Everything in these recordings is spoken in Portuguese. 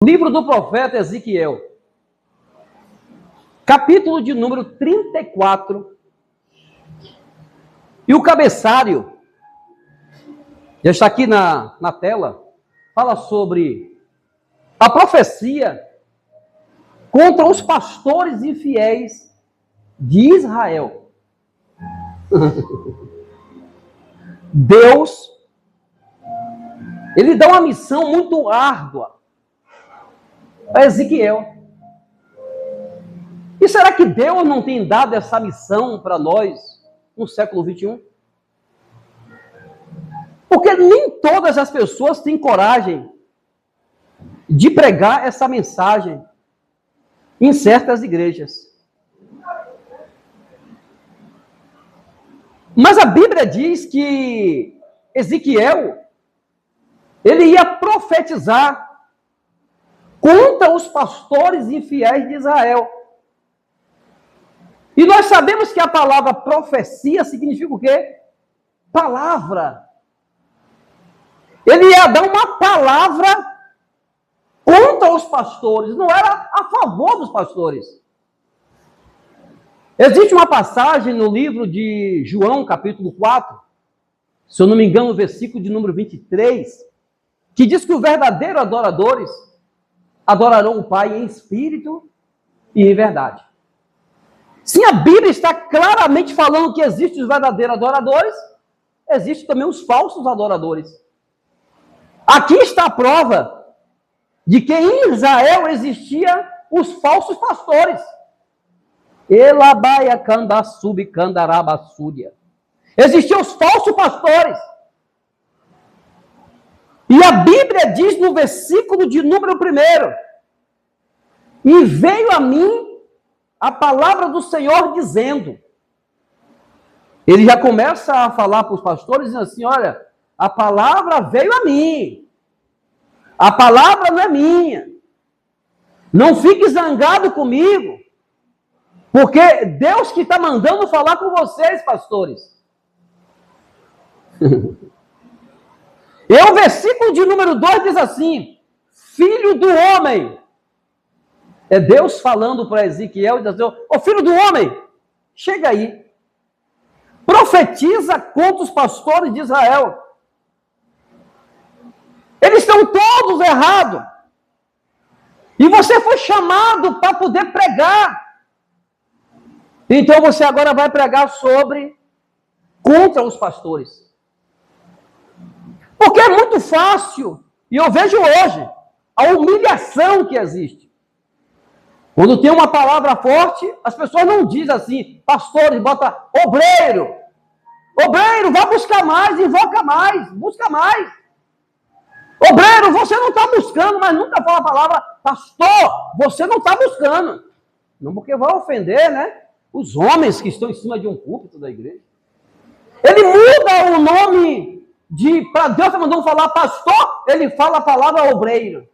Livro do profeta Ezequiel, capítulo de número 34, e o cabeçalho, já está aqui na tela, fala sobre a profecia contra os pastores infiéis de Israel. Deus, ele dá uma missão muito árdua a Ezequiel. E será que Deus não tem dado essa missão para nós no século 21? Porque nem todas as pessoas têm coragem de pregar essa mensagem em certas igrejas. Mas a Bíblia diz que Ezequiel, ele ia profetizar contra os pastores infiéis de Israel. E nós sabemos que a palavra profecia significa o quê? Palavra. Ele ia dar uma palavra contra os pastores, não era a favor dos pastores. Existe uma passagem no livro de João, capítulo 4, se eu não me engano, o versículo de número 23, que diz que os verdadeiros adoradores adorarão o Pai em espírito e em verdade. Sim, a Bíblia está claramente falando que existem os verdadeiros adoradores, existem também os falsos adoradores. Aqui está a prova de que em Israel existiam os falsos pastores. Elabaia candaçubi candarabasúria. Existiam os falsos pastores. E a Bíblia diz no versículo de número 1: e veio a mim a palavra do Senhor dizendo. Ele já começa a falar para os pastores, dizendo assim: olha, a palavra veio a mim. A palavra não é minha. Não fique zangado comigo. Porque Deus que está mandando falar com vocês, pastores. E o versículo de número 2 diz assim: filho do homem. É Deus falando para Ezequiel, diz assim: ô filho do homem, chega aí. Profetiza contra os pastores de Israel. Eles estão todos errados. E você foi chamado para poder pregar. Então você agora vai pregar contra os pastores. Porque é muito fácil, e eu vejo hoje, a humilhação que existe. Quando tem uma palavra forte, as pessoas não dizem assim: pastores, bota obreiro. Obreiro, vai buscar mais, invoca mais, busca mais. Obreiro, você não está buscando, mas nunca fala a palavra pastor, você não está buscando. Não, porque vai ofender, né? Os homens que estão em cima de um púlpito da igreja. Ele muda o nome para Deus está mandando falar pastor, ele fala a palavra obreiro.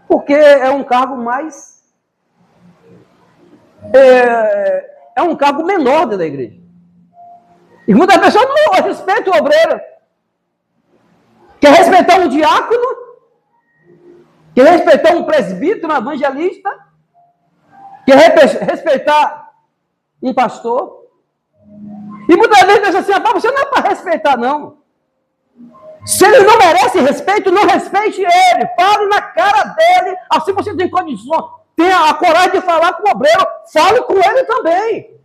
Porque é um cargo mais... É um cargo menor dentro da igreja. E muitas pessoas não respeitam o obreiro. Quer respeitar um diácono? Quer respeitar um presbítero, um evangelista? Quer respeitar um pastor? E muitas vezes pensa assim: você não é para respeitar, não. Se ele não merece respeito, não respeite ele. Fale na cara dele. Assim você tem condição, tem a coragem de falar com o obreiro. Fale com ele também.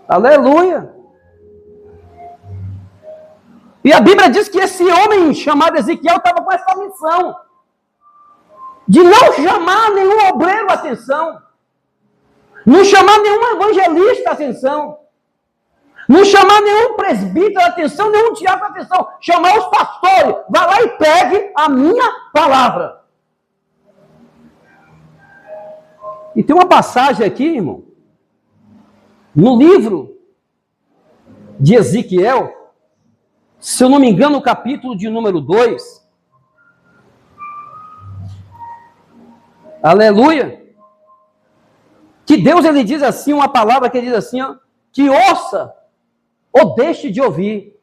Aleluia. E a Bíblia diz que esse homem chamado Ezequiel estava com essa missão de não chamar nenhum obreiro a atenção, não chamar nenhum evangelista a atenção, não chamar nenhum presbítero a atenção, nenhum diácono a atenção, chamar os pastores. Vai lá e pegue a minha palavra. E tem uma passagem aqui, irmão, no livro de Ezequiel, se eu não me engano, o capítulo de número 2. Aleluia. Que Deus, ele diz assim, uma palavra que ele diz assim, ó, que ouça ou deixe de ouvir,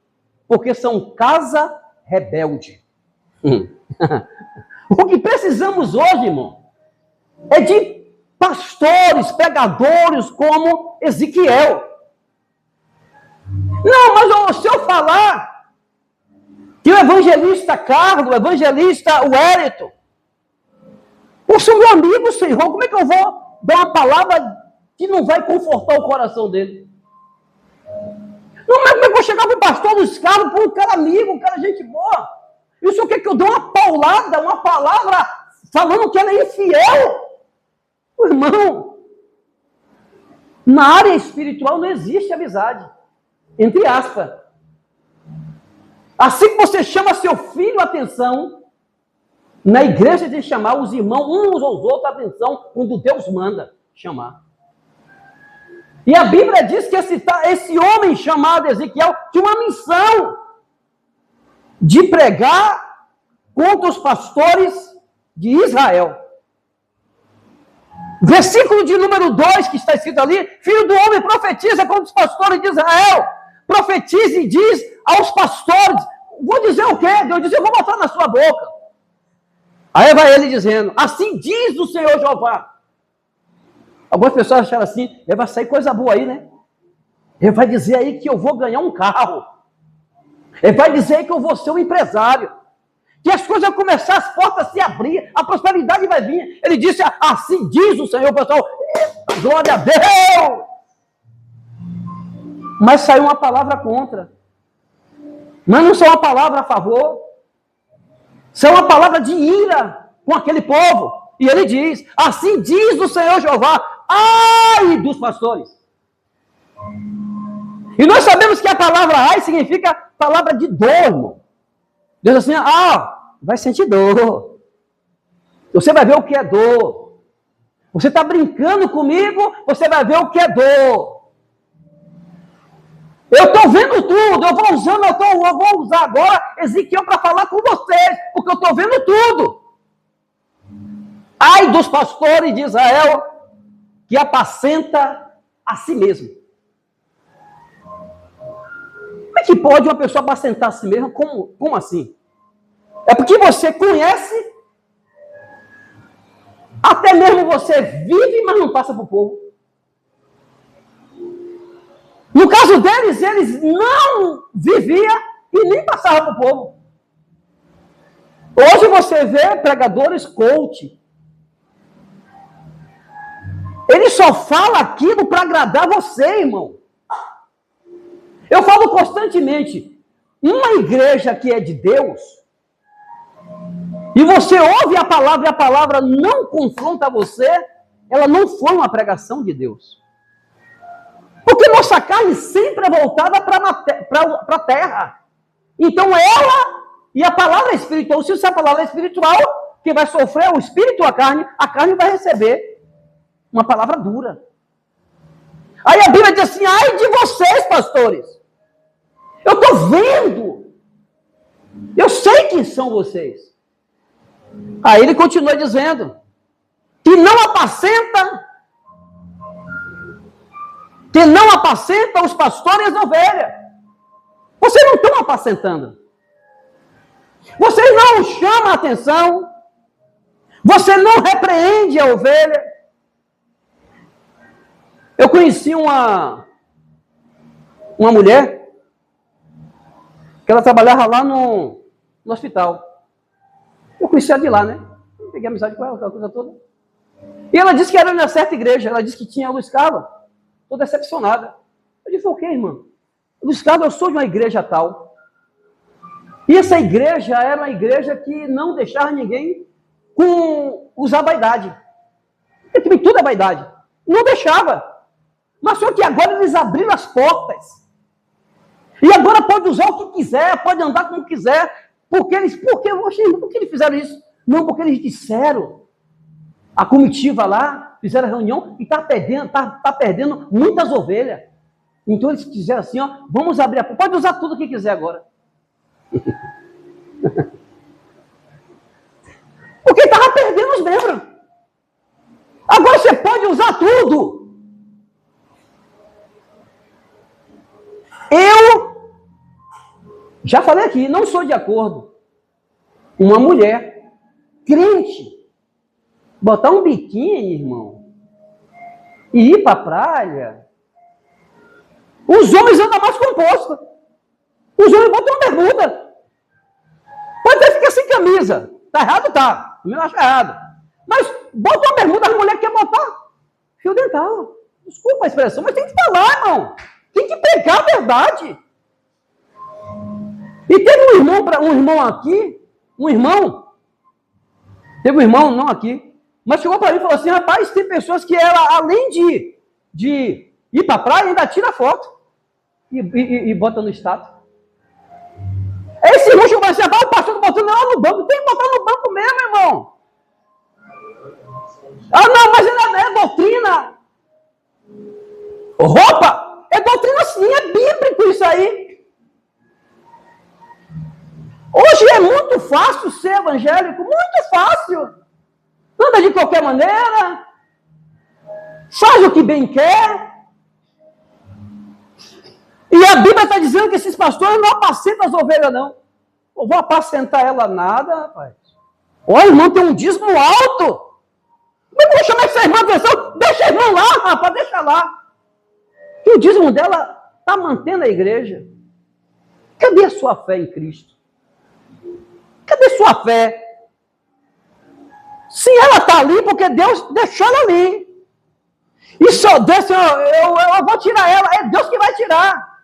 porque são casa rebelde. O que precisamos hoje, irmão, é de pastores, pregadores como Ezequiel. Não, mas se eu falar que o evangelista Carlos, o evangelista Wellington, poxa, meu amigo, Senhor, como é que eu vou dar uma palavra que não vai confortar o coração dele? Não, mas como é que eu vou chegar para o pastor dos Carlos, para um cara amigo, um cara gente boa? E o senhor quer que eu dê uma paulada, uma palavra, falando que ele é infiel? Irmão, na área espiritual não existe amizade. Entre aspas. Assim que você chama seu filho a atenção, na igreja tem que chamar os irmãos uns aos outros a atenção quando Deus manda chamar. E a Bíblia diz que esse homem chamado Ezequiel tinha uma missão de pregar contra os pastores de Israel. Versículo de número 2 que está escrito ali: filho do homem, profetiza contra os pastores de Israel. Profetiza e diz aos pastores. Vou dizer o quê? Deus disse: eu vou botar na sua boca. Aí vai ele dizendo: assim diz o Senhor Jeová. Algumas pessoas acharam assim: vai sair coisa boa aí, né? Ele vai dizer aí que eu vou ganhar um carro. Ele vai dizer aí que eu vou ser um empresário. Que as coisas vão começar, as portas se abrir, a prosperidade vai vir. Ele disse: assim diz o Senhor, pessoal. Glória a Deus! Mas saiu uma palavra contra. Mas não só uma palavra a favor. São uma palavra de ira com aquele povo. E ele diz: assim diz o Senhor Jeová, ai dos pastores. E nós sabemos que a palavra ai significa palavra de dor, irmão. Deus assim: vai sentir dor. Você vai ver o que é dor. Você está brincando comigo, você vai ver o que é dor. Eu estou vendo tudo, eu vou usar agora Ezequiel para falar com vocês, porque eu estou vendo tudo. Ai dos pastores de Israel, que apacenta a si mesmo. Como é que pode uma pessoa apacentar a si mesma? Como assim? É porque você conhece, até mesmo você vive, mas não passa para o povo. No caso deles, eles não viviam e nem passavam para o povo. Hoje você vê pregadores coach. Ele só fala aquilo para agradar você, irmão. Eu falo constantemente, uma igreja que é de Deus, e você ouve a palavra e a palavra não confronta você, ela não foi uma pregação de Deus. Porque nossa carne sempre é voltada para a terra. Então ela e a palavra espiritual, se essa palavra é espiritual, quem vai sofrer é o espírito ou a carne vai receber uma palavra dura. Aí a Bíblia diz assim: ai de vocês, pastores. Eu estou vendo. Eu sei quem são vocês. Aí ele continua dizendo que não apacenta os pastores e as ovelhas. Vocês não estão apacentando. Vocês não chamam a atenção. Você não repreende a ovelha. Eu conheci uma mulher que ela trabalhava lá no hospital. Eu conheci ela de lá, né? Eu peguei amizade com ela, aquela coisa toda. E ela disse que era na certa igreja. Ela disse que tinha Luiz Carlos. Estou decepcionada. Eu disse: o quê, irmã? Luiz Carlos, eu sou de uma igreja tal. E essa igreja era uma igreja que não deixava ninguém usar vaidade. Porque tudo é vaidade. Não deixava. Mas só que agora eles abriram as portas. E agora pode usar o que quiser, pode andar como quiser. Por que eles fizeram isso? Não, porque eles disseram. A comitiva lá, fizeram a reunião e está perdendo muitas ovelhas. Então eles quiseram assim: vamos abrir a porta. Pode usar tudo o que quiser agora. Porque estava perdendo os membros. Agora você pode usar tudo. Eu já falei aqui, não sou de acordo uma mulher crente botar um biquíni, irmão, e ir para a praia. Os homens andam mais compostos. Os homens botam bermuda. Pode até ficar sem camisa. Tá errado? Tá. Eu acho errado. Mas bota uma bermuda, a mulher quer botar fio dental. Desculpa a expressão, mas tem que falar, irmão. Tem que pegar a verdade. E teve um irmão aqui, teve um irmão, não aqui, mas chegou para mim e falou assim, rapaz, tem pessoas que ela, além de ir para a praia, ainda tira foto e bota no status. Esse irmão chegou para mim assim, o pastor está botando ela no banco, tem que botar no banco mesmo, irmão. Ah, não, mas é doutrina. Roupa, é doutrina sim, é bíblico isso aí. Hoje é muito fácil ser evangélico, muito fácil. Anda de qualquer maneira, faz o que bem quer. E a Bíblia está dizendo que esses pastores não apacentam as ovelhas, não. Eu vou apacentar ela nada, rapaz. Olha, irmão, tem um dízimo alto. Não vou chamar essa irmã de atenção. Deixa a irmã lá, rapaz, deixa lá. E o dízimo dela está mantendo a igreja. Cadê a sua fé em Cristo? Cadê sua fé? Se ela está ali, porque Deus deixou ela ali. E só Deus, eu vou tirar ela. É Deus que vai tirar.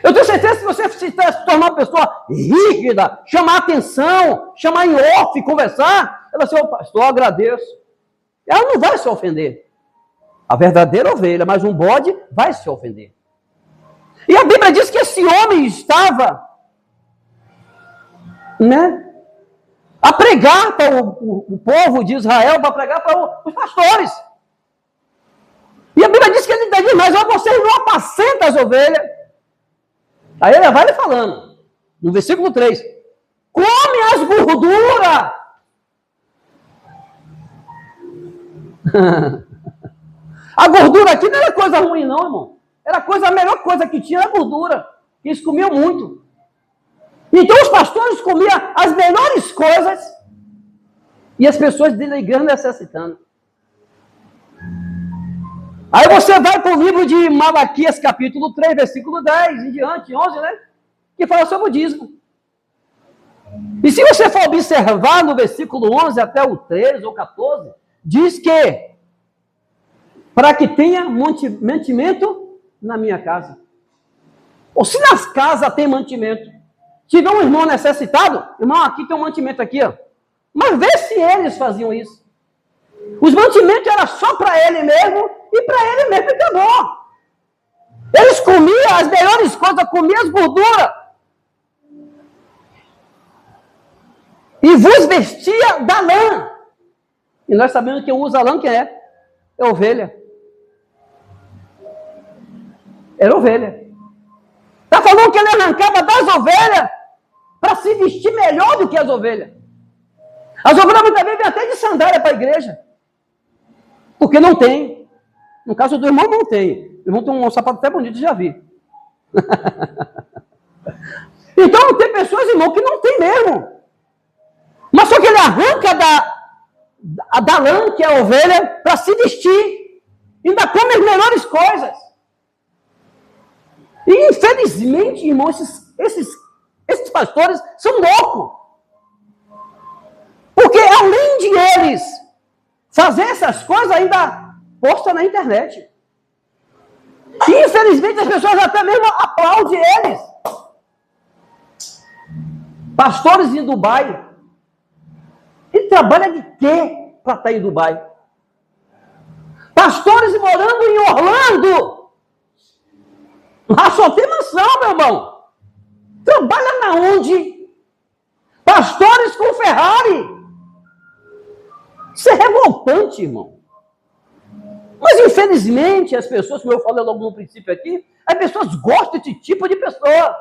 Eu tenho certeza que se você se tornar uma pessoa rígida, chamar atenção, chamar em off, conversar, ela vai dizer, pastor, eu agradeço. Ela não vai se ofender. A verdadeira ovelha, mas um bode vai se ofender. E a Bíblia diz que esse homem estava, a pregar para o povo de Israel, para pregar para os pastores. E a Bíblia diz que ele diz, mas vocês não apacentam as ovelhas. Aí ele vai falando, no versículo 3, come as gorduras. A gordura aqui não era coisa ruim não, irmão. Era a melhor coisa que tinha, era a gordura. Eles comiam muito. Então os pastores comiam as melhores coisas e as pessoas da igreja necessitando. Aí você vai para o livro de Malaquias, capítulo 3, versículo 10, em diante, 11, que fala sobre o dízimo. E se você for observar no versículo 11 até o 13 ou 14, diz que para que tenha mantimento na minha casa. Ou se nas casas tem mantimento. Se tiver um irmão necessitado, irmão, aqui tem um mantimento aqui, ó. Mas vê se eles faziam isso. Os mantimentos eram só para ele mesmo, e para ele mesmo acabou. Eles comiam as melhores coisas, comiam as gorduras. E vos vestia da lã. E nós sabemos que usa lã, que é ovelha. Era ovelha. Está falando que ele arrancava das ovelhas para se vestir melhor do que as ovelhas. As ovelhas muitas vezes vêm até de sandália para a igreja. Porque não tem. No caso do irmão, não tem. O irmão tem um sapato até bonito, já vi. Então, tem pessoas, irmão, que não tem mesmo. Mas só que ele arranca da lã, que é a ovelha, para se vestir. Ainda come as melhores coisas. E, infelizmente, irmão, esses pastores são loucos. Porque, além de eles fazer essas coisas, ainda posta na internet. E, infelizmente, as pessoas até mesmo aplaudem eles. Pastores em Dubai. Ele trabalha de quê para estar em Dubai? Pastores morando em Orlando. Lá só tem mansão, meu irmão. Trabalha na onde? Pastores com Ferrari. Isso é revoltante, irmão. Mas, infelizmente, as pessoas, como eu falei logo no princípio aqui, as pessoas gostam desse tipo de pessoa.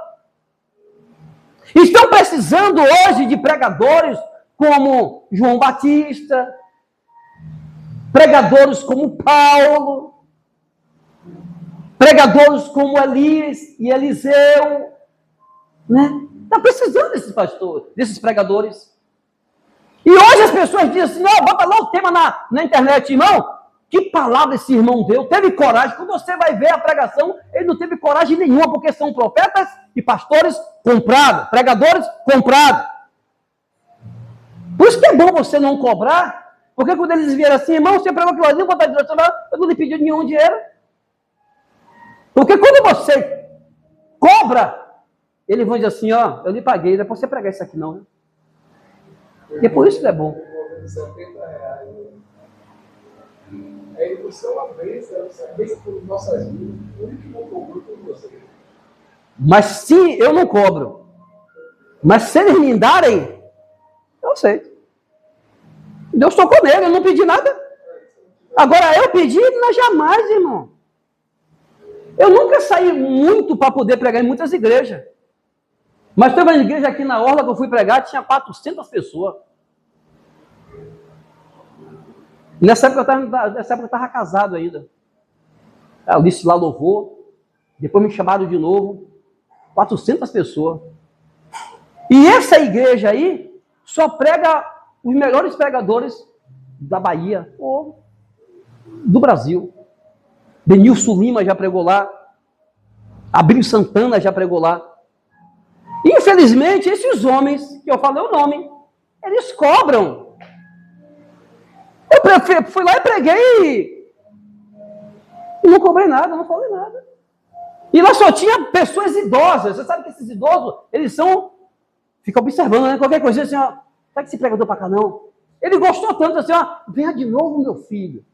Estão precisando hoje de pregadores como João Batista, pregadores como Paulo, pregadores como Elias e Eliseu, Né? Está precisando desses pastores, desses pregadores. E hoje as pessoas dizem assim, não, bota lá o tema na internet, irmão. Que palavra esse irmão deu? Teve coragem. Quando você vai ver a pregação, ele não teve coragem nenhuma, porque são profetas e pastores comprados, pregadores comprados. Por isso que é bom você não cobrar, porque quando eles vieram assim, irmão, você pregou aquilo ali, eu não lhe pedi nenhum dinheiro. Porque quando você cobra, eles vão dizer assim, ó, eu lhe paguei, não é para você pregar isso aqui não. Né? E é por isso que é bom. R$70. Aí você é uma bênção por nossas vidas. O único que não cobrou por você. Mas se eu não cobro, mas se eles me darem, eu sei. Deus tocou nele, eu não pedi nada. Agora eu pedi, mas jamais, irmão. Eu nunca saí muito para poder pregar em muitas igrejas. Mas teve uma igreja aqui na Orla que eu fui pregar, tinha 400 pessoas. Nessa época eu estava casado ainda. Eu disse lá louvor, depois me chamaram de novo, 400 pessoas. E essa igreja aí só prega os melhores pregadores da Bahia ou do Brasil. Denilson Lima já pregou lá, Abílio Santana já pregou lá. Infelizmente, esses homens, que eu falei o nome, eles cobram. Eu fui lá e preguei e não cobrei nada, não falei nada. E lá só tinha pessoas idosas. Você sabe que esses idosos, eles ficam observando, né? Qualquer coisa assim, ó, sabe que esse pregador para cá não? Ele gostou tanto assim, ó, venha de novo, meu filho.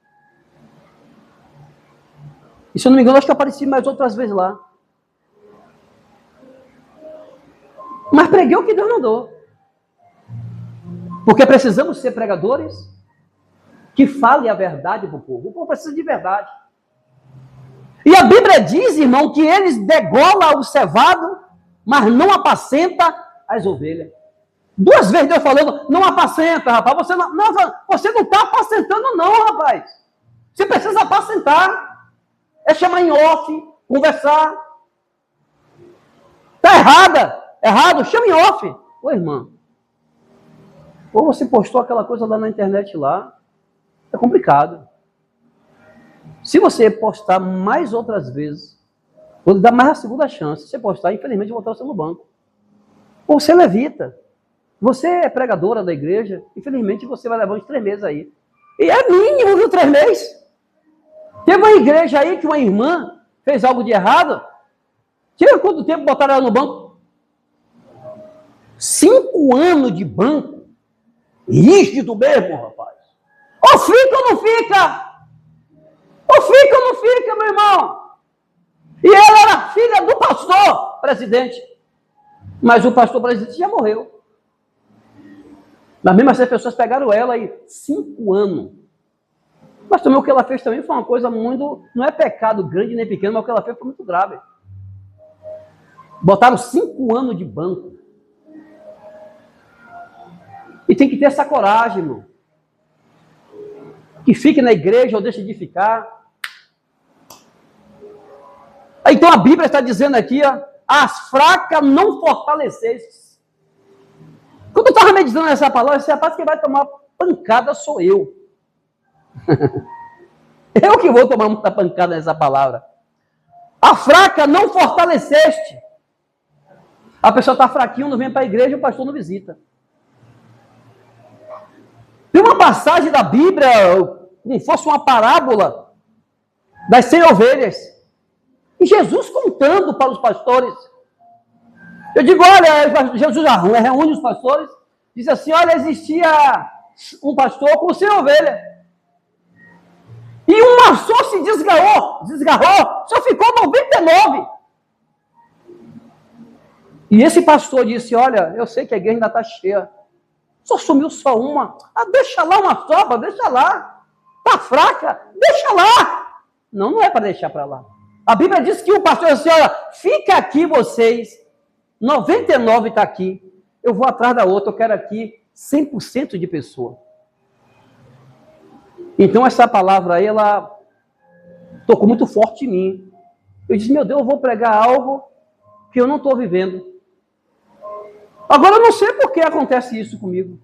E se eu não me engano, acho que eu apareci mais outras vezes lá. Mas preguei o que Deus mandou. Porque precisamos ser pregadores que falem a verdade para o povo. O povo precisa de verdade. E a Bíblia diz, irmão, que eles degolam o cevado, mas não apacenta as ovelhas. 2 vezes Deus falando, não apacenta, rapaz. Você não está apacentando não, rapaz. Você precisa apacentar. É chamar em off, conversar. Está errado, chama em off. Ô, irmã, ou você postou aquela coisa lá na internet lá, é complicado. Se você postar mais outras vezes, vou dar mais a segunda chance. Se você postar, infelizmente, vou botar você no banco. Ou você levita. Você é pregadora da igreja, infelizmente você vai levar uns 3 meses aí. E é mínimo, viu, 3 meses. Teve uma igreja aí que uma irmã fez algo de errado. Tira quanto tempo botaram ela no banco? 5 anos de banco. Rígido mesmo, rapaz. Ou fica ou não fica? Ou fica ou não fica, meu irmão? E ela era filha do pastor presidente. Mas o pastor presidente já morreu. Mas mesmo assim as pessoas pegaram ela aí 5 anos. Mas também o que ela fez também foi uma coisa muito... Não é pecado grande nem pequeno, mas o que ela fez foi muito grave. Botaram 5 anos de banco. E tem que ter essa coragem, irmão. Que fique na igreja ou deixe de ficar. Então a Bíblia está dizendo aqui, ó, as fracas não fortalecestes. Quando eu estava meditando essa palavra, esse rapaz que vai tomar pancada sou eu. Eu que vou tomar muita pancada nessa palavra. A fraca não fortaleceste. A pessoa está fraquinha, não vem para a igreja, o pastor não visita. Tem uma passagem da Bíblia, como fosse uma parábola, das 100 ovelhas. E Jesus contando para os pastores. Eu digo, olha, Jesus reúne os pastores, diz assim, olha, existia um pastor com 100 ovelhas. E uma só se desgarrou, só ficou 99. E esse pastor disse, olha, eu sei que a igreja ainda está cheia. Só sumiu só uma. Deixa lá uma sobra, deixa lá. Está fraca, deixa lá. Não é para deixar para lá. A Bíblia diz que o pastor disse, olha, fica aqui vocês, 99 está aqui. Eu vou atrás da outra, eu quero aqui 100% de pessoa. Então essa palavra aí, ela tocou muito forte em mim. Eu disse, meu Deus, eu vou pregar algo que eu não estou vivendo. Agora eu não sei por que acontece isso comigo.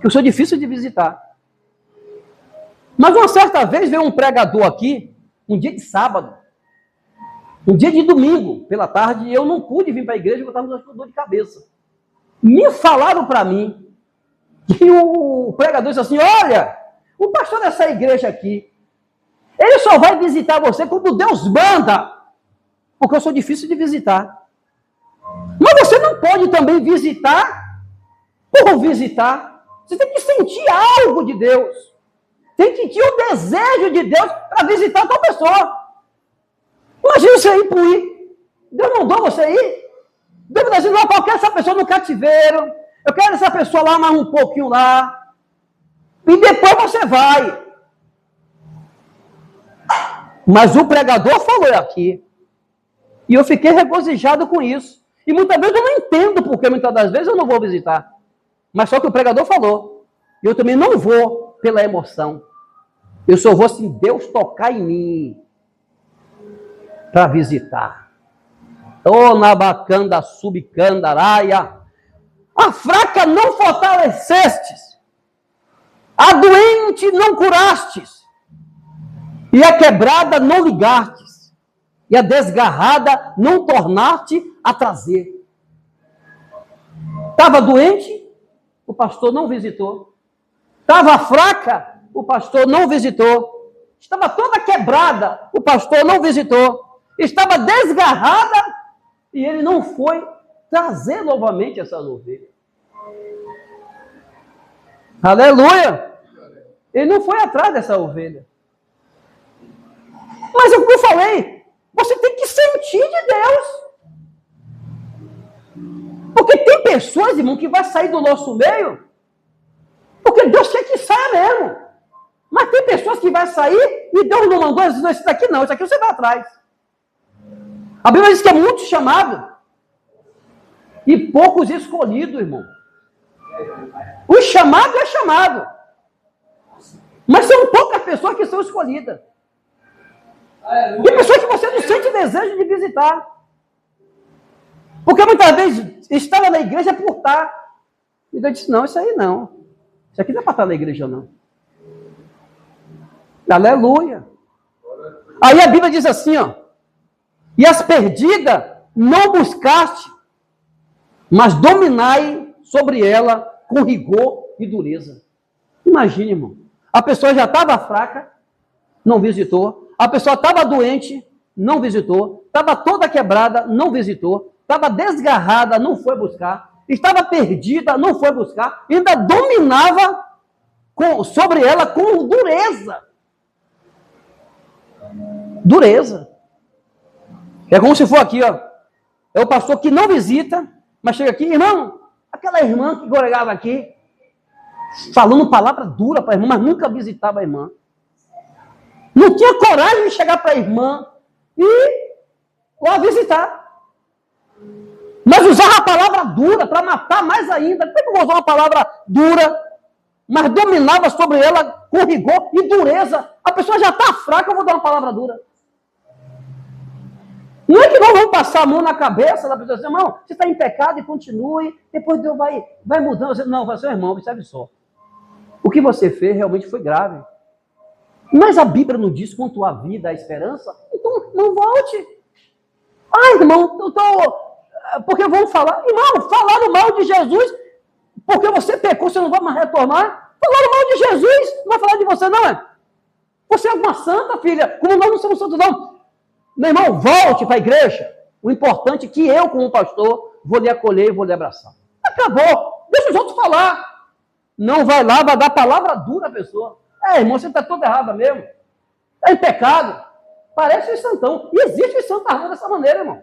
Que eu sou difícil de visitar. Mas uma certa vez veio um pregador aqui, um dia de sábado, um dia de domingo, pela tarde, e eu não pude vir para a igreja porque eu estava com dor de cabeça. Me falaram para mim que o pregador disse assim, olha, o pastor dessa igreja aqui, ele só vai visitar você quando Deus manda, porque eu sou difícil de visitar. Mas você não pode também visitar por visitar. Você tem que sentir algo de Deus. Tem que ter o desejo de Deus para visitar a tua pessoa. Imagina você ir por ir. Deus mandou você ir. Deus está dizendo, eu quero essa pessoa no cativeiro. Eu quero essa pessoa lá mais um pouquinho lá. E depois você vai. Mas o pregador falou aqui. E eu fiquei regozijado com isso. E muitas vezes eu não entendo porque muitas das vezes eu não vou visitar. Mas só que o pregador falou. E eu também não vou pela emoção. Eu só vou se Deus tocar em mim para visitar. Ô nabacanda, subcandaraia. A fraca não fortalecestes. A doente não curastes. E a quebrada não ligastes. E a desgarrada não tornaste a trazer. Estava doente, o pastor não visitou. Estava fraca, o pastor não visitou. Estava toda quebrada, o pastor não visitou. Estava desgarrada e ele não foi trazer novamente essa ovelha. Aleluia! Ele não foi atrás dessa ovelha. Mas é o que eu falei, você tem que sentir de Deus. Porque tem pessoas, irmão, que vai sair do nosso meio porque Deus quer que saia mesmo. Mas tem pessoas que vai sair e Deus não mandou esse daqui não, esse aqui você vai atrás. A Bíblia diz que é muito chamado e poucos escolhidos, irmão. O chamado é chamado. Mas são poucas pessoas que são escolhidas. Tem pessoas que você não sente desejo de visitar. Porque muitas vezes estava na igreja por estar. E Deus disse, não, isso aí não. Isso aqui não é para estar na igreja, não. Aleluia. Aí a Bíblia diz assim, ó. E as perdidas não buscaste, mas dominai sobre ela com rigor e dureza. Imagine, irmão. A pessoa já estava fraca, não visitou. A pessoa estava doente, não visitou. Estava toda quebrada, não visitou. Estava desgarrada, não foi buscar. Estava perdida, não foi buscar. Ainda dominava sobre ela com dureza. Dureza. É como se for aqui, ó. É o pastor que não visita, mas chega aqui, irmão, aquela irmã que congregava aqui, falando palavra dura para a irmã, mas nunca visitava a irmã. Não tinha coragem de chegar para a irmã e lá visitar. Mas usava a palavra dura para matar mais ainda. Por que eu vou usar uma palavra dura, mas dominava sobre ela com rigor e dureza? A pessoa já está fraca, eu vou dar uma palavra dura. Não é que nós vamos passar a mão na cabeça da pessoa, assim, irmão, você está em pecado e continue, depois Deus vai mudando. Não, vai ser irmão, observe só. O que você fez realmente foi grave. Mas a Bíblia não diz quanto à vida, a esperança, então não volte. Ah, irmão, eu estou... Porque vão falar, irmão, falaram mal de Jesus, porque você pecou, você não vai mais retornar. Falaram mal de Jesus, não vai falar de você, não é? Você é uma santa, filha, como nós não somos santos, não. Meu irmão, volte para a igreja. O importante é que eu, como pastor, vou lhe acolher e vou lhe abraçar. Acabou. Deixa os outros falar. Não vai lá, vai dar palavra dura à pessoa. Irmão, você está toda errada mesmo. Está em pecado. Parece um santão. E existe santo na rua dessa maneira, irmão.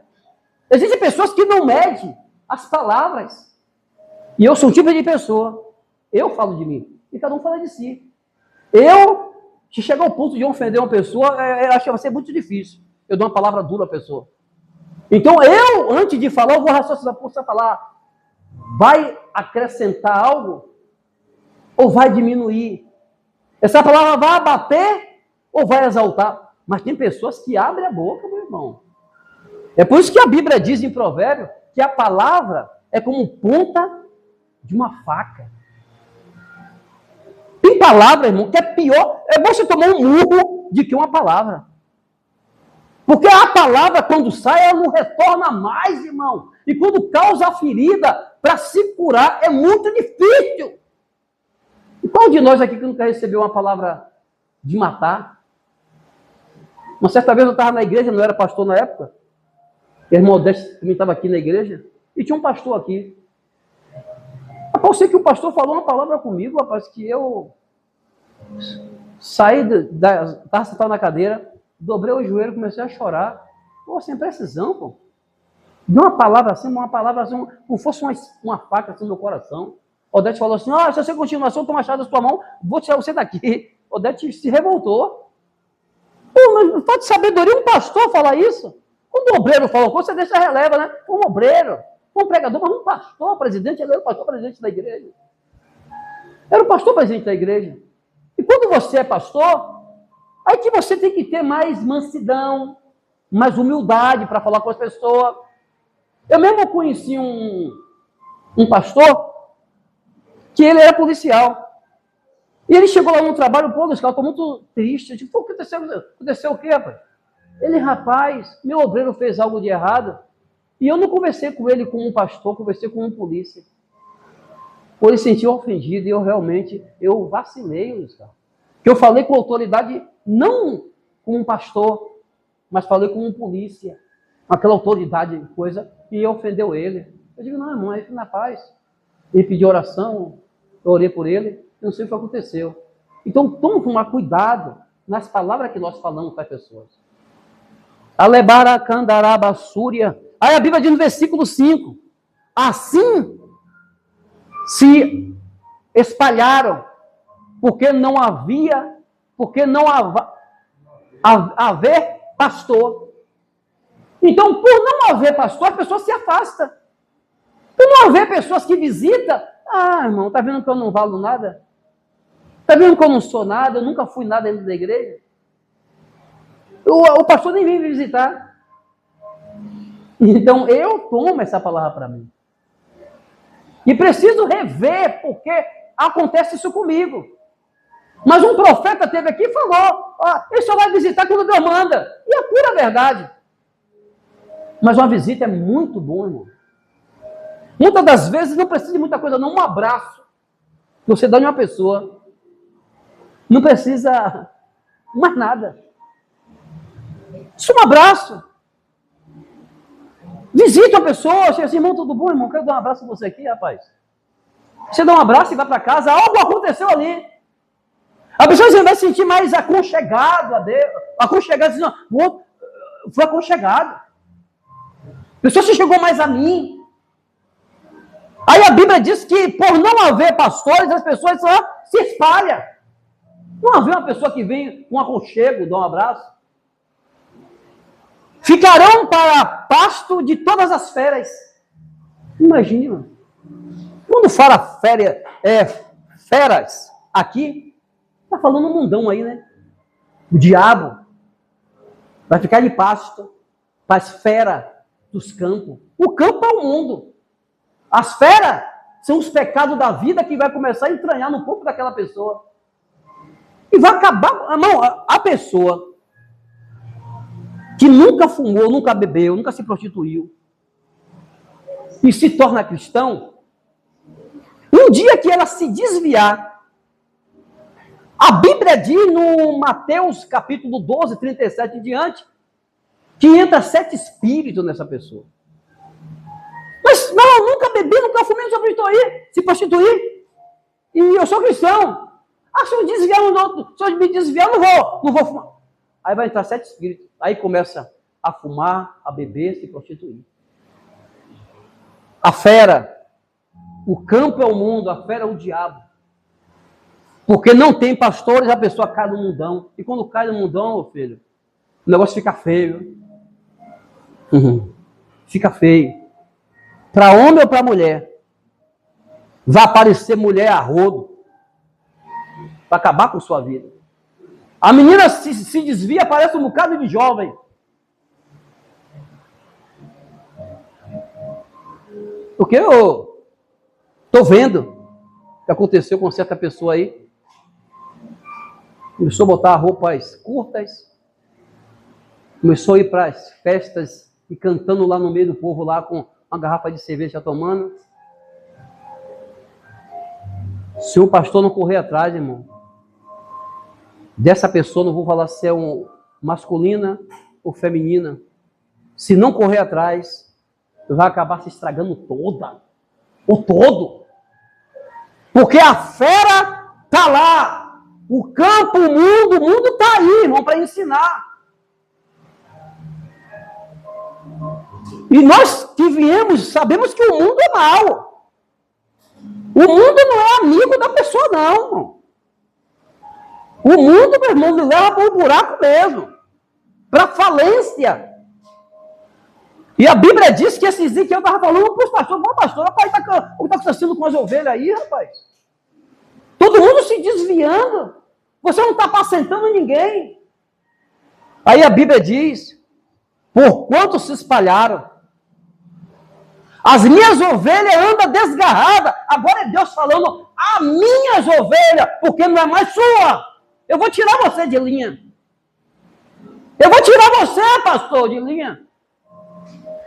Existem pessoas que não medem as palavras. E eu sou um tipo de pessoa. Eu falo de mim. E cada um fala de si. Se chegar ao ponto de ofender uma pessoa, eu acho que vai ser muito difícil. Eu dou uma palavra dura à pessoa. Então, antes de falar, eu vou raciocinar por você falar. Vai acrescentar algo? Ou vai diminuir? Essa palavra vai abater ou vai exaltar? Mas tem pessoas que abrem a boca, meu irmão. É por isso que a Bíblia diz em Provérbios que a palavra é como ponta de uma faca. Tem palavra, irmão, que é pior. É você tomar um murro de que uma palavra. Porque a palavra, quando sai, ela não retorna mais, irmão. E quando causa a ferida, para se curar, é muito difícil. E qual de nós aqui que nunca recebeu uma palavra de matar? Uma certa vez eu estava na igreja, não era pastor na época. O irmão Odete também estava aqui na igreja. E tinha um pastor aqui. Eu sei que o pastor falou uma palavra comigo, rapaz, que eu saí, estava sentado na cadeira, dobrei o joelho, comecei a chorar. Pô, sem precisão, pô. Deu uma palavra assim, como fosse uma faca assim no meu coração. Odete falou assim, se você continuar assim, eu tomo a chave da sua mão, vou tirar você daqui. Odete se revoltou. Pô, mas falta de sabedoria um pastor falar isso? Quando o obreiro fala, você deixa a releva, né? Um obreiro, um pregador, mas um pastor presidente, ele era o pastor presidente da igreja. Era o pastor presidente da igreja. E quando você é pastor, aí que você tem que ter mais mansidão, mais humildade para falar com as pessoas. Eu mesmo conheci um pastor que ele era policial. E ele chegou lá no trabalho, pô, os caras estão muito tristes. Tipo, o que aconteceu? Aconteceu o quê, rapaz? Ele, rapaz, meu obreiro fez algo de errado. E eu não conversei com ele como um pastor, conversei com um polícia. Pô, ele se sentiu ofendido e eu vacilei, Luiz Carlos. Que eu falei com autoridade, não com um pastor, mas falei com um polícia. Aquela autoridade, coisa, e ofendeu ele. Eu digo, não, irmão, aí fica na paz. Ele pediu oração, eu orei por ele, não sei o que aconteceu. Então, toma tomar cuidado nas palavras que nós falamos para as pessoas. Alebara candaraba súria. Aí a Bíblia diz no versículo 5. Assim se espalharam, porque não haver pastor. Então, por não haver pastor, a pessoa se afasta. Por não haver pessoas que visitam, irmão, tá vendo que eu não valo nada? Tá vendo que eu não sou nada? Eu nunca fui nada dentro da igreja? O pastor nem vem me visitar. Então, eu tomo essa palavra para mim. E preciso rever, porque acontece isso comigo. Mas um profeta teve aqui e falou, ele só vai visitar quando Deus manda. E é pura verdade. Mas uma visita é muito bom, irmão. Muitas das vezes não precisa de muita coisa, não. Um abraço que você dá em uma pessoa. Não precisa mais nada. Só um abraço. Visita uma pessoa, chega assim, irmão, tudo bom, irmão? Quero dar um abraço com você aqui, rapaz. Você dá um abraço e vai para casa, algo aconteceu ali. A pessoa vai se sentir mais aconchegado a Deus. Aconchegado, assim, não, foi aconchegado. A pessoa se chegou mais a mim. Aí a Bíblia diz que por não haver pastores, as pessoas só se espalham. Não haver uma pessoa que vem com um aconchego, dá um abraço. Ficarão para pasto de todas as feras. Imagina. Quando fala feras aqui, está falando um mundão aí, né? O diabo vai ficar de pasto para as feras dos campos. O campo é o mundo. As feras são os pecados da vida que vai começar a entranhar no corpo daquela pessoa. E vai acabar... Irmão, a pessoa que nunca fumou, nunca bebeu, nunca se prostituiu e se torna cristão, um dia que ela se desviar, a Bíblia diz no Mateus capítulo 12, 37 em diante, que entra 7 espíritos nessa pessoa. Mas não, eu nunca bebi, nunca fumei, nunca se prostituir. E eu sou cristão. Se eu me desviar, não vou fumar. Aí vai entrar 7 espíritos. Aí começa a fumar, a beber, se prostituir. A fera, o campo é o mundo, a fera é o diabo. Porque não tem pastores, a pessoa cai no mundão. E quando cai no mundão, meu filho, o negócio fica feio. Fica feio. Para homem ou para mulher. Vai aparecer mulher a rodo. Para acabar com sua vida. A menina se desvia, parece um bocado de jovem. Porque eu estou vendo o que aconteceu com certa pessoa aí. Começou a botar roupas curtas, começou a ir para as festas e cantando lá no meio do povo, lá com uma garrafa de cerveja tomando. Se o pastor não correr atrás, irmão, dessa pessoa, não vou falar se é masculina ou feminina, se não correr atrás, vai acabar se estragando toda, o todo. Porque a fera está lá, o campo, o mundo está aí, irmão, para ensinar. E nós que viemos, sabemos que o mundo é mau. O mundo não é amigo da pessoa, não, irmão. O mundo, meu irmão, me leva para um buraco mesmo, para falência. E a Bíblia diz que esse Ezequiel estava falando para os pastores, bom pastor, rapaz, o que está acontecendo com as ovelhas aí, rapaz? Todo mundo se desviando, você não está apacentando ninguém. Aí a Bíblia diz, por quanto se espalharam, as minhas ovelhas andam desgarradas. Agora é Deus falando, as minhas ovelhas, porque não é mais sua. Eu vou tirar você de linha. Eu vou tirar você, pastor, de linha.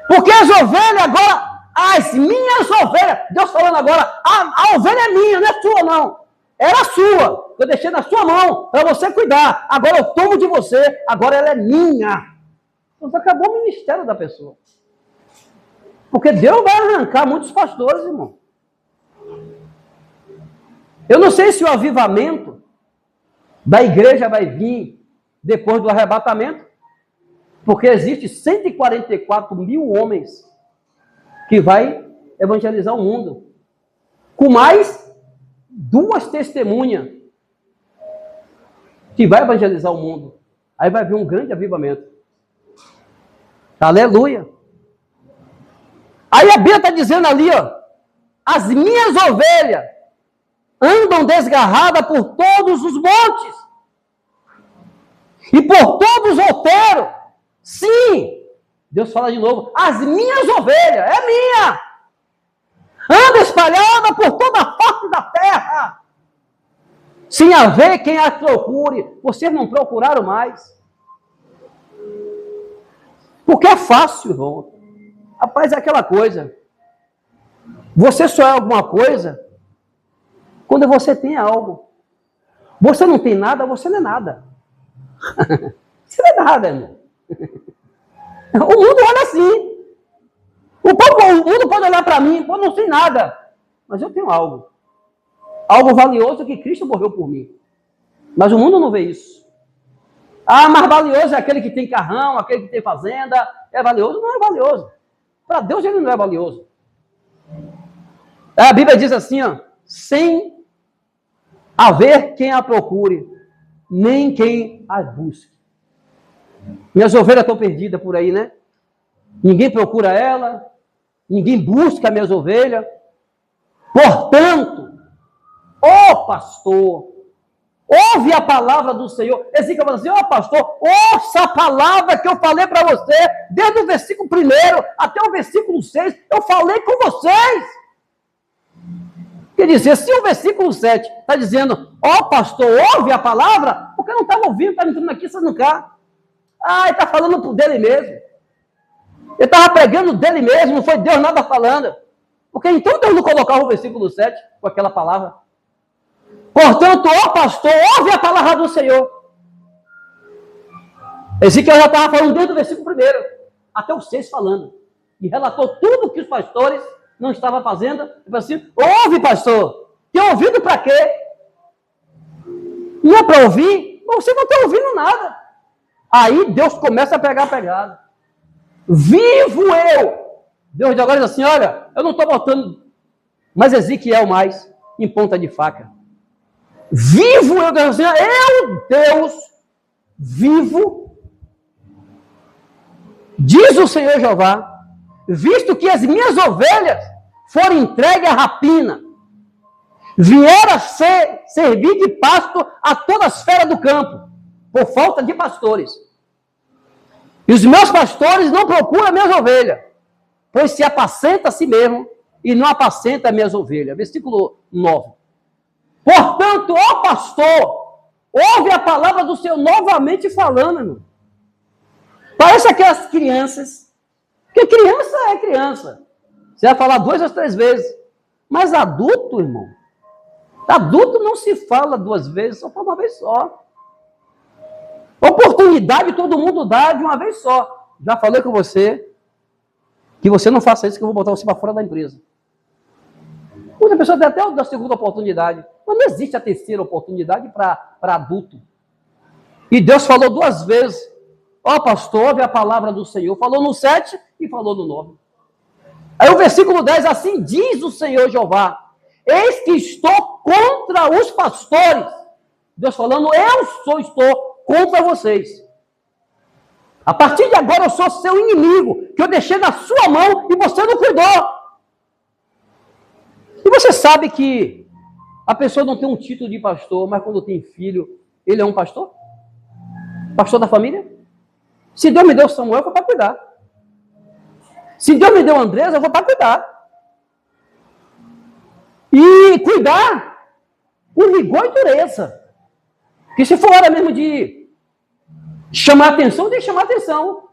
Porque as ovelhas agora, as minhas ovelhas, Deus falando agora, a ovelha é minha, não é sua não. Era sua. Eu deixei na sua mão para você cuidar. Agora eu tomo de você, agora ela é minha. Então acabou o ministério da pessoa. Porque Deus vai arrancar muitos pastores, irmão. Eu não sei se o avivamento da igreja vai vir depois do arrebatamento, porque existe 144 mil homens que vai evangelizar o mundo, com mais 2 testemunhas que vai evangelizar o mundo. Aí vai vir um grande avivamento. Aleluia! Aí a Bíblia está dizendo ali, ó, as minhas ovelhas andam desgarradas por todos os montes e por todos os outeiros. Sim, Deus fala de novo, as minhas ovelhas, é minha, anda espalhada por toda a face da terra, sem haver quem as procure. Vocês não procuraram mais, porque é fácil, irmão. Rapaz, é aquela coisa, você só é alguma coisa quando você tem algo. Você não tem nada, você não é nada. Você não é nada, irmão. O mundo olha assim. O mundo pode olhar para mim, pô, não sei nada, mas eu tenho algo. Algo valioso que Cristo morreu por mim. Mas o mundo não vê isso. Ah, mas valioso é aquele que tem carrão, aquele que tem fazenda. É valioso? Não é valioso. Para Deus ele não é valioso. A Bíblia diz assim, ó, sem haver quem a procure, nem quem a busque. Minhas ovelhas estão perdidas por aí, né? Ninguém procura ela, ninguém busca minhas ovelhas. Portanto, ó pastor, ouve a palavra do Senhor. Ezequiel fala assim, ó pastor, ouça a palavra que eu falei para você, desde o versículo 1 até o versículo 6, eu falei com vocês. Quer dizer, se o versículo 7 está dizendo, ó pastor, ouve a palavra, porque não estava ouvindo, estava entrando aqui, você não cá. Ah, ele está falando por dele mesmo. Ele estava pregando dele mesmo, não foi Deus nada falando. Porque então Deus não colocava o versículo 7 com aquela palavra. Portanto, ó pastor, ouve a palavra do Senhor. Ezequiel já estava falando desde o versículo 1 até o 6 falando. E relatou tudo que os pastores não estavam fazendo. Ele falou assim, ouve pastor, tem ouvido para quê? Não é para ouvir? Você não está ouvindo nada. Aí Deus começa a pegar a pegada. Vivo eu! Deus de agora diz assim, olha, eu não estou botando mais Ezequiel mais em ponta de faca. Vivo eu, Deus, assim, eu, Deus, vivo, diz o Senhor Jeová, visto que as minhas ovelhas foram entregues à rapina, vieram a servir de pasto a todas as feras do campo, por falta de pastores. E os meus pastores não procuram as minhas ovelhas, pois se apacenta a si mesmo e não apacenta as minhas ovelhas. Versículo 9. Portanto, ó pastor, ouve a palavra do Senhor novamente falando, irmão. Parece aquelas crianças, porque criança é criança. Você vai falar 2 ou 3 vezes. Mas adulto, irmão, adulto não se fala 2 vezes, só fala uma vez só. Oportunidade todo mundo dá de uma vez só. Já falei com você que você não faça isso, que eu vou botar você para fora da empresa. Muita pessoa tem até a segunda oportunidade, mas não existe a terceira oportunidade para adulto. E Deus falou 2 vezes. Ó pastor, ouve a palavra do Senhor. Falou no 7 e falou no 9. Aí o versículo 10, assim diz o Senhor Jeová: eis que estou contra os pastores. Deus falando, estou contra vocês. A partir de agora eu sou seu inimigo, que eu deixei na sua mão e você não cuidou. E você sabe que a pessoa não tem um título de pastor, mas quando tem filho, ele é um pastor? Pastor da família? Se Deus me deu Samuel, eu vou para cuidar. Se Deus me deu Andrés, eu vou para cuidar. E cuidar com rigor e dureza. Porque se for hora mesmo de chamar atenção, tem que chamar atenção.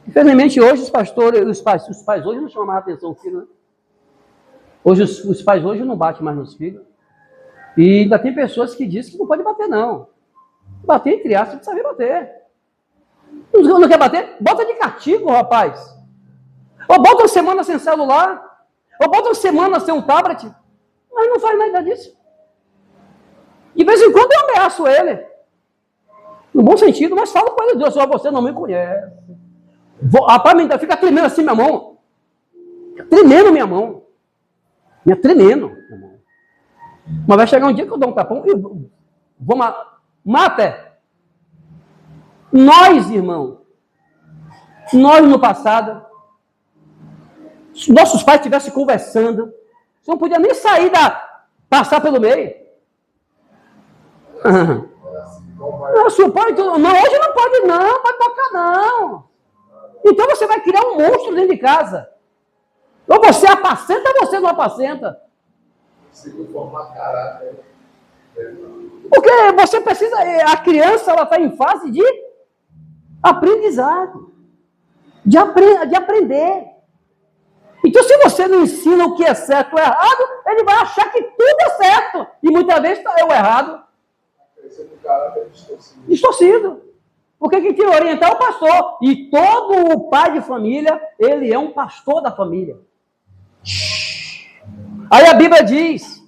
Infelizmente, hoje os pastores, os pais hoje não chamam mais atenção do filho, né? Hoje os pais hoje não batem mais nos filhos. E ainda tem pessoas que dizem que não pode bater, não. Bater entre aspas, precisa saber bater. Não quer bater? Bota de castigo, rapaz. Ou bota uma semana sem celular. Ou bota uma semana sem um tablet. Mas não faz nada disso. De vez em quando eu ameaço ele. No bom sentido, mas falo com ele, Deus, você não me conhece. Rapaz, fica tremendo assim minha mão. Fica tremendo minha mão. Minha tremendo minha mão. Mas vai chegar um dia que eu dou um tapão e vou mata. Nós, irmão, nós no passado, se nossos pais estivessem conversando, você não podia nem sair passar pelo meio. Nosso pai, não, hoje não pode não, pode tocar não. Então você vai criar um monstro dentro de casa. Ou você apacenta ou você não apacenta. Porque você precisa, a criança ela está em fase de aprendizado, de aprender. Então, se você não ensina o que é certo ou errado, ele vai achar que tudo é certo. E muitas vezes é o errado. Distorcido. Porque quem tem que orientar é o pastor. E todo o pai de família, ele é um pastor da família. Aí a Bíblia diz: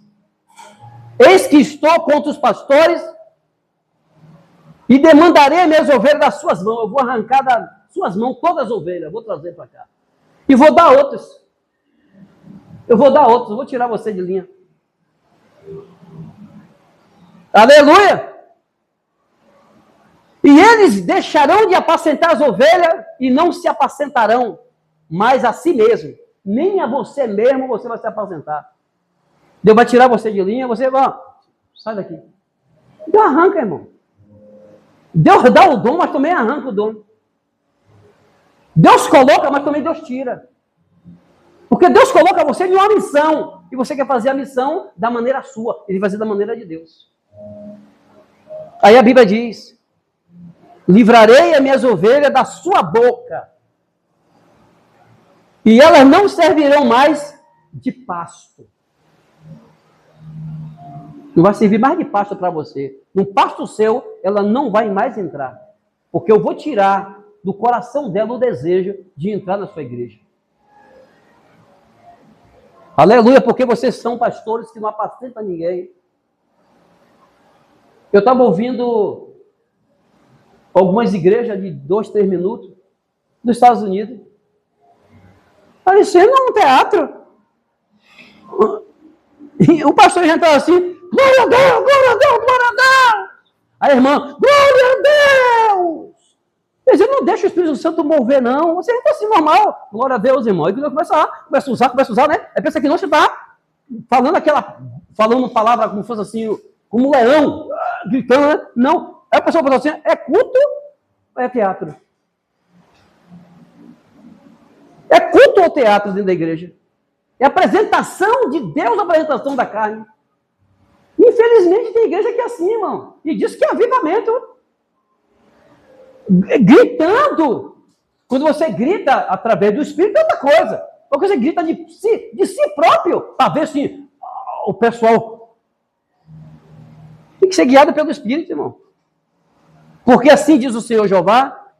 eis que estou contra os pastores e demandarei minhas ovelhas das suas mãos. Eu vou arrancar das suas mãos todas as ovelhas, vou trazer para cá. E vou dar outras. Eu vou tirar você de linha. Aleluia! E eles deixarão de apacentar as ovelhas e não se apacentarão mais a si mesmo. Nem a você mesmo você vai se apacentar. Deus vai tirar você de linha, você vai, sai daqui. Deus arranca, irmão. Deus dá o dom, mas também arranca o dom. Deus coloca, mas também Deus tira. Porque Deus coloca você em uma missão. E você quer fazer a missão da maneira sua. Ele vai fazer da maneira de Deus. Aí a Bíblia diz: livrarei as minhas ovelhas da sua boca. E elas não servirão mais de pasto. Não vai servir mais de pasto para você. No pasto seu, ela não vai mais entrar. Porque eu vou tirar do coração dela o desejo de entrar na sua igreja. Aleluia, porque vocês são pastores que não apacentam ninguém. Eu estava ouvindo algumas igrejas de 2, 3 minutos dos Estados Unidos. Parecendo um teatro. E o pastor já entrava assim: glória a Deus, glória a Deus, glória a Deus. Aí a irmã: glória a Deus. Mas eu não deixo o Espírito Santo mover, não. Você entra assim normal. Glória a Deus, irmão. E quando começa a usar, né? É pensa que não você está falando palavra como fosse assim, como um leão, gritando, né? Não. Aí a pessoa fala assim: é culto ou é teatro? É culto ao teatro dentro da igreja. É a apresentação de Deus, a apresentação da carne. Infelizmente tem igreja que é assim, irmão. E diz que é avivamento. Gritando. Quando você grita através do Espírito é outra coisa. Porque você grita de si próprio, para ver se o pessoal tem que ser guiado pelo Espírito, irmão. Porque assim diz o Senhor Jeová,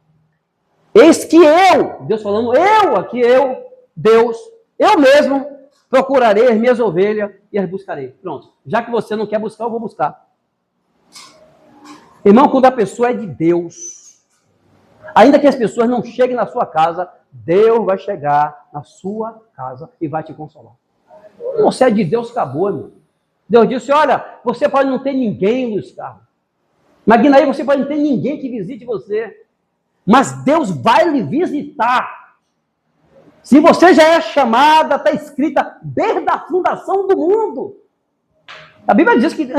eis que eu, Deus falando, Deus, eu mesmo procurarei as minhas ovelhas e as buscarei. Pronto. Já que você não quer buscar, eu vou buscar. Irmão, quando a pessoa é de Deus, ainda que as pessoas não cheguem na sua casa, Deus vai chegar na sua casa e vai te consolar. Você é de Deus, acabou, irmão. Deus disse, olha, você pode não ter ninguém nos carros. Imagina aí, você pode não ter ninguém que visite você. Mas Deus vai lhe visitar. Se você já é chamada, está escrita desde a fundação do mundo. A Bíblia diz que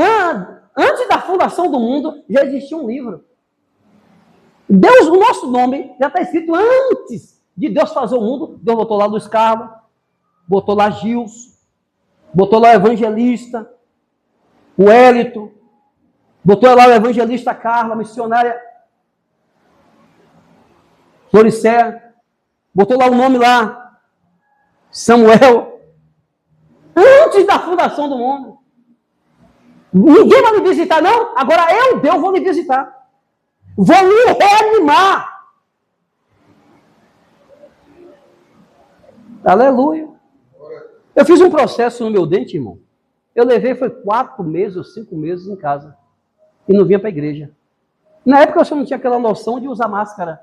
antes da fundação do mundo já existia um livro. Deus, o nosso nome já está escrito antes de Deus fazer o mundo. Deus botou lá Luiz Carlos, botou lá Gilson, botou lá o evangelista, o Hélito, botou lá o evangelista Carla, missionária Floricé, botou lá o nome lá, Samuel, antes da fundação do mundo. Ninguém vai me visitar, não? Agora eu, Deus, vou me visitar. Vou me reanimar. Aleluia. Eu fiz um processo no meu dente, irmão. Eu levei, foi 4 meses ou 5 meses em casa. E não vinha para a igreja. Na época eu só não tinha aquela noção de usar máscara.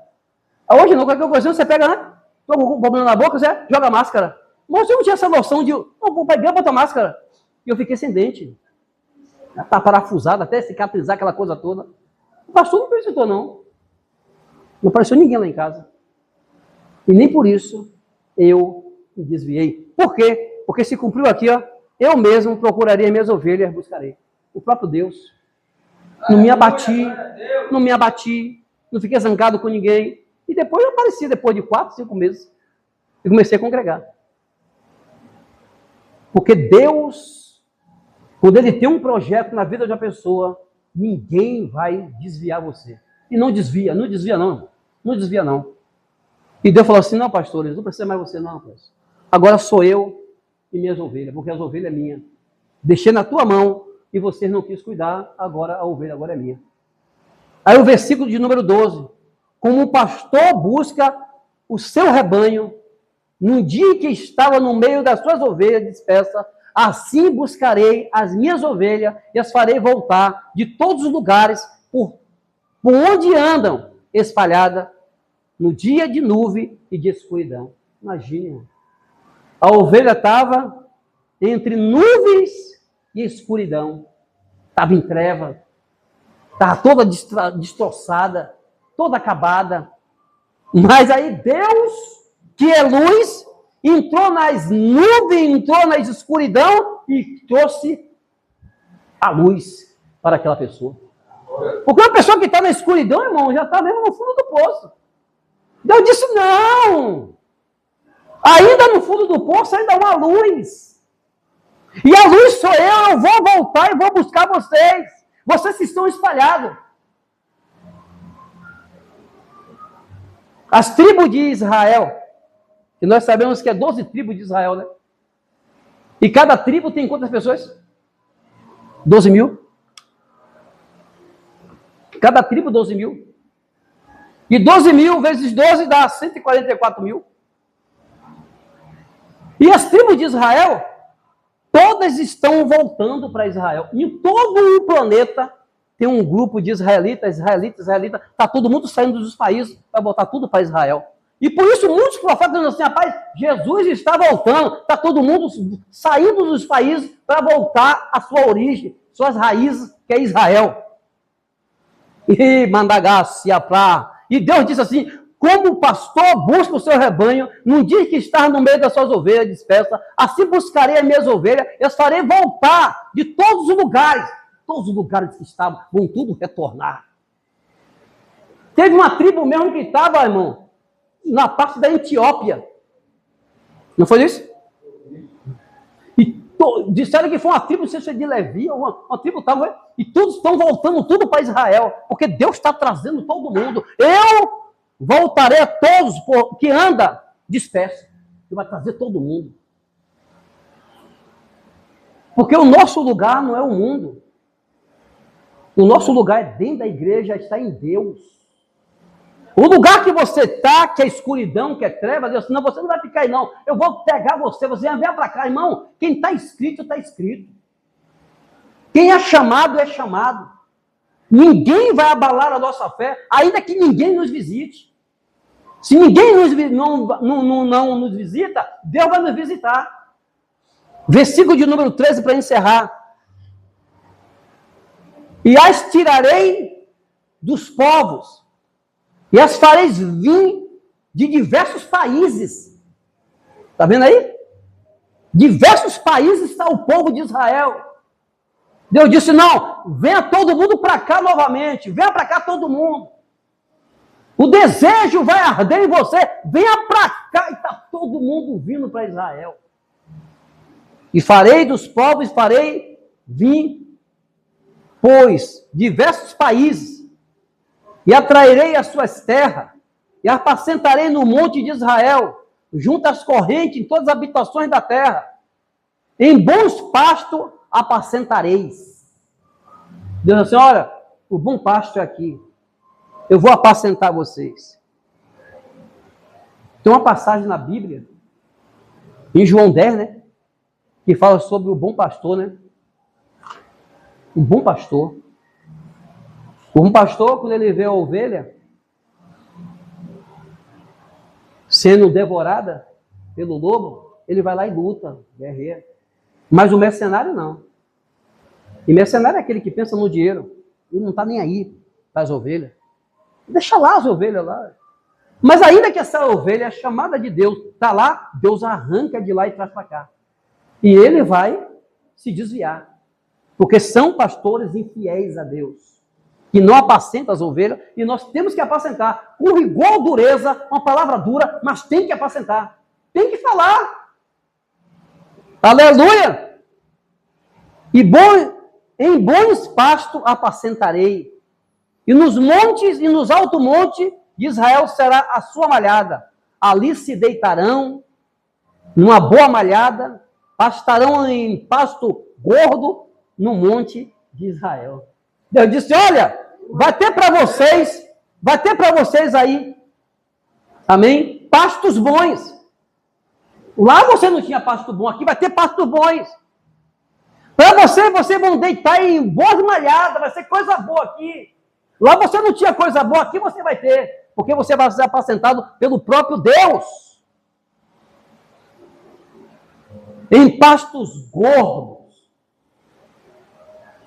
Hoje não, qualquer coisa você pega, né? Tô com um problema na boca, você joga máscara. Mas eu não tinha essa noção de, vou para a igreja botar máscara. E eu fiquei sem dente. Tá parafusado, até cicatrizar aquela coisa toda. O pastor não visitou, não. Não apareceu ninguém lá em casa. E nem por isso eu me desviei. Por quê? Porque se cumpriu aqui, ó, eu mesmo procurarei minhas ovelhas e buscarei. O próprio Deus. Não me abati, não fiquei zangado com ninguém. E depois eu apareci, depois de 4, 5 meses, e comecei a congregar. Porque Deus, quando Ele tem um projeto na vida de uma pessoa, ninguém vai desviar você. E não desvia não. Não desvia não. E Deus falou assim, não, pastores, não precisa mais você não, pastor. Agora sou eu e minhas ovelhas, porque as ovelhas é minha. Deixei na tua mão e vocês não quis cuidar, agora a ovelha agora é minha. Aí o versículo de número 12. Como o pastor busca o seu rebanho, no dia que estava no meio das suas ovelhas dispersas, assim buscarei as minhas ovelhas e as farei voltar de todos os lugares por onde andam, espalhadas no dia de nuvem e de escuridão. Imagina. A ovelha estava entre nuvens e escuridão. Estava em treva. Estava toda destroçada, toda acabada. Mas aí Deus, que é luz, entrou nas nuvens, entrou na escuridão e trouxe a luz para aquela pessoa. Porque uma pessoa que está na escuridão, irmão, já está mesmo no fundo do poço. Deus disse, não. Ainda no fundo do poço, ainda há uma luz. E a luz sou eu vou voltar e vou buscar vocês. Vocês que estão espalhados. As tribos de Israel, que nós sabemos que é 12 tribos de Israel, né? E cada tribo tem quantas pessoas? 12 mil. Cada tribo, 12 mil. E 12 mil vezes 12 dá 144 mil. E as tribos de Israel, todas estão voltando para Israel. Em todo o planeta tem um grupo de israelitas. Está todo mundo saindo dos países para botar tudo para Israel. E por isso muitos profetas dizem assim, rapaz, Jesus está voltando. Está todo mundo saindo dos países para voltar à sua origem, suas raízes, que é Israel. E Mandagácia, e Deus disse assim, como o pastor busca o seu rebanho, num dia que está no meio das suas ovelhas dispersas, assim buscarei as minhas ovelhas, e as farei voltar de todos os lugares que estavam, vão tudo retornar. Teve uma tribo mesmo que estava, irmão, na parte da Etiópia. Não foi isso? E disseram que foi uma tribo, não sei se é de Levi, ou uma tribo tal, e todos estão voltando tudo para Israel, porque Deus está trazendo todo mundo. Eu voltarei a todos que anda disperso. Ele vai trazer todo mundo. Porque o nosso lugar não é o mundo. O nosso lugar é dentro da igreja, está em Deus. O lugar que você está, que é escuridão, que é trevas, Deus, não, você não vai ficar aí não. Eu vou pegar você vem para cá, irmão. Quem está escrito, está escrito. Quem é chamado, é chamado. Ninguém vai abalar a nossa fé, ainda que ninguém nos visite. Se ninguém não nos visita, Deus vai nos visitar. Versículo de número 13 para encerrar. E as tirarei dos povos, e as fareis vir de diversos países. Está vendo aí? Diversos países está o povo de Israel. Deus disse, não, venha todo mundo para cá novamente, venha para cá todo mundo. O desejo vai arder em você, venha para cá, e está todo mundo vindo para Israel. E farei dos povos, farei vir, pois, diversos países, e atrairei as suas terras, e apacentarei no monte de Israel, junto às correntes, em todas as habitações da terra. Em bons pastos apacentareis. Deus assim, olha, o bom pasto é aqui. Eu vou apacentar vocês. Tem uma passagem na Bíblia, em João 10, né? Que fala sobre o bom pastor, né? O bom pastor. O bom pastor, quando ele vê a ovelha sendo devorada pelo lobo, ele vai lá e luta, guerreia. Mas o mercenário não. E mercenário é aquele que pensa no dinheiro. Ele não está nem aí para as ovelhas. Deixa lá as ovelhas lá. Mas ainda que essa ovelha é chamada de Deus, está lá, Deus arranca de lá e traz para cá. E ele vai se desviar. Porque são pastores infiéis a Deus, que não apacentam as ovelhas, e nós temos que apacentar. Com igual dureza, uma palavra dura, mas tem que apacentar. Tem que falar. Aleluia! Em bons pastos apacentarei. E nos montes e nos altos montes de Israel será a sua malhada. Ali se deitarão numa boa malhada, pastarão em pasto gordo no monte de Israel. Deus disse, olha, vai ter para vocês aí, amém? Pastos bons. Lá você não tinha pasto bom, aqui vai ter pastos bons. Para vocês vão deitar em boas malhadas, vai ser coisa boa aqui. Lá você não tinha coisa boa, aqui você vai ter, porque você vai ser apacentado pelo próprio Deus. Em pastos gordos.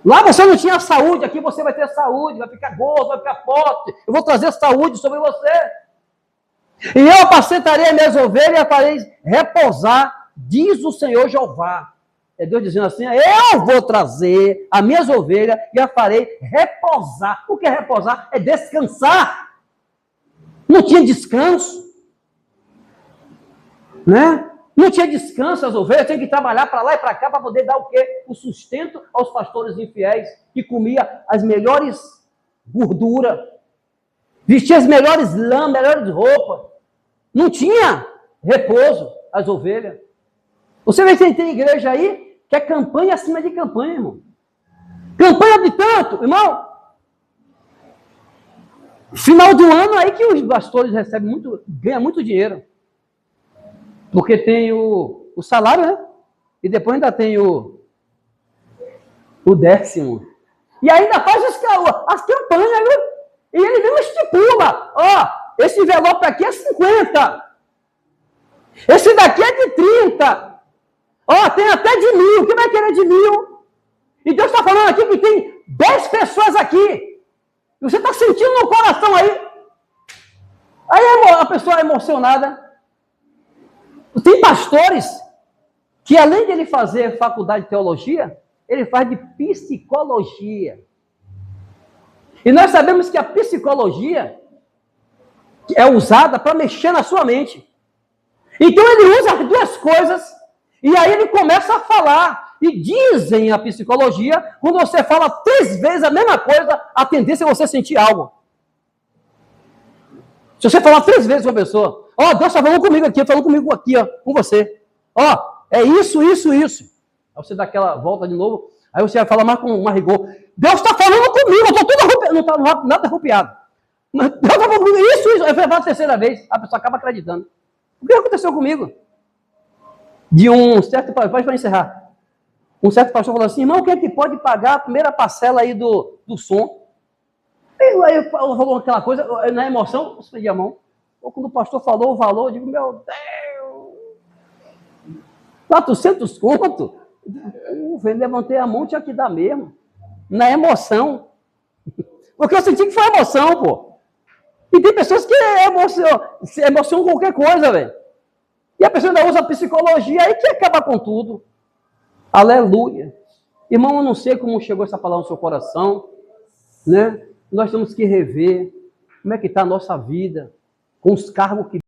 Lá você não tinha saúde, aqui você vai ter saúde, vai ficar gordo, vai ficar forte. Eu vou trazer saúde sobre você. E eu apacentarei as minhas ovelhas e a farei repousar, diz o Senhor Jeová. É Deus dizendo assim, eu vou trazer as minhas ovelhas e a farei repousar. O que é repousar? É descansar. Não tinha descanso. Né? Não tinha descanso as ovelhas, tinha que trabalhar para lá e para cá para poder dar o quê? O sustento aos pastores infiéis, que comia as melhores gorduras, vestia as melhores lãs, melhores roupas. Não tinha repouso as ovelhas. Você vê que tem igreja aí que é campanha acima de campanha, irmão. Campanha de tanto, irmão. Final do ano aí que os pastores recebem muito, ganham muito dinheiro. Porque tem o salário, né? E depois ainda tem o 10º. E ainda faz as campanhas, viu? E ele mesmo estipula. Ó, esse envelope aqui é 50. Esse daqui é de 30. Ó, tem até de 1.000. Quem vai querer de 1.000? E Deus está falando aqui que tem 10 pessoas aqui. E você está sentindo no coração aí. Aí a pessoa é emocionada. Tem pastores que, além de ele fazer faculdade de teologia, ele faz de psicologia. E nós sabemos que a psicologia é usada para mexer na sua mente. Então ele usa as duas coisas e aí ele começa a falar. E dizem a psicologia, quando você fala 3 vezes a mesma coisa, a tendência é você sentir algo. Se você falar 3 vezes com a pessoa, ó, Deus está falando comigo aqui, falando comigo aqui, ó, com você. Ó, é isso, isso, isso. Aí você dá aquela volta de novo, aí você vai falar mais com mais rigor. Deus está falando comigo, eu estou tudo arrupiado, não está nada arrupiado. Deus está falando comigo, isso, isso. Aí vai falar a 3ª vez, a pessoa acaba acreditando. O que aconteceu comigo? De um certo pastor, pode encerrar. Um certo pastor falou assim, irmão, quem é que pode pagar a primeira parcela aí do som? Aí eu falou aquela coisa, na emoção, eu estendi a mão. Quando o pastor falou o valor, eu digo, meu Deus, 400 conto? Eu levantei a mão, tinha que dar mesmo. Na emoção. Porque eu senti que foi emoção, pô. E tem pessoas que se emocionam com qualquer coisa, velho. E a pessoa ainda usa a psicologia aí que acaba com tudo. Aleluia. Irmão, eu não sei como chegou essa palavra no seu coração, né? Nós temos que rever como é que está a nossa vida, com os cargos que